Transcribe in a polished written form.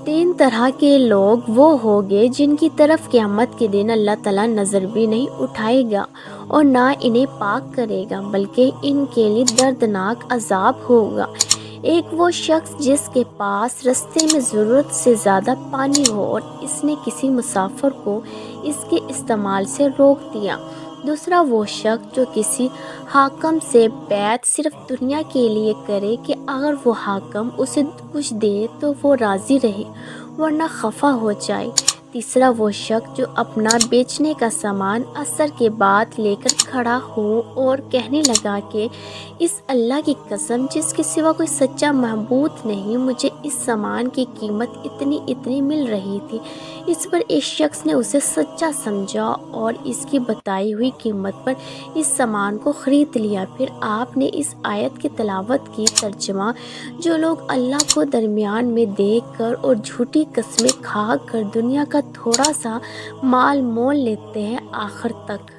تین طرح کے لوگ وہ ہوں گے جن کی طرف قیامت کے دن اللہ تعالیٰ نظر بھی نہیں اٹھائے گا اور نہ انہیں پاک کرے گا، بلکہ ان کے لیے دردناک عذاب ہوگا۔ ایک وہ شخص جس کے پاس رستے میں ضرورت سے زیادہ پانی ہو اور اس نے کسی مسافر کو اس کے استعمال سے روک دیا۔ دوسرا وہ شخص جو کسی حاکم سے بیعت صرف دنیا کے لیے کرے کہ اگر وہ حاکم اسے کچھ دے تو وہ راضی رہے ورنہ خفا ہو جائے۔ تیسرا وہ شخص جو اپنا بیچنے کا سامان عصر کے بعد لے کر کھڑا ہو اور کہنے لگا کہ اس اللہ کی قسم جس کے سوا کوئی سچا معبود نہیں، مجھے اس سامان کی قیمت اتنی مل رہی تھی۔ اس پر ایک شخص نے اسے سچا سمجھا اور اس کی بتائی ہوئی قیمت پر اس سامان کو خرید لیا۔ پھر آپ نے اس آیت کی تلاوت کی، ترجمہ: جو لوگ اللہ کو درمیان میں دیکھ کر اور جھوٹی قسمیں کھا کر دنیا کا تھوڑا سا مال مول لیتے ہیں، آخر تک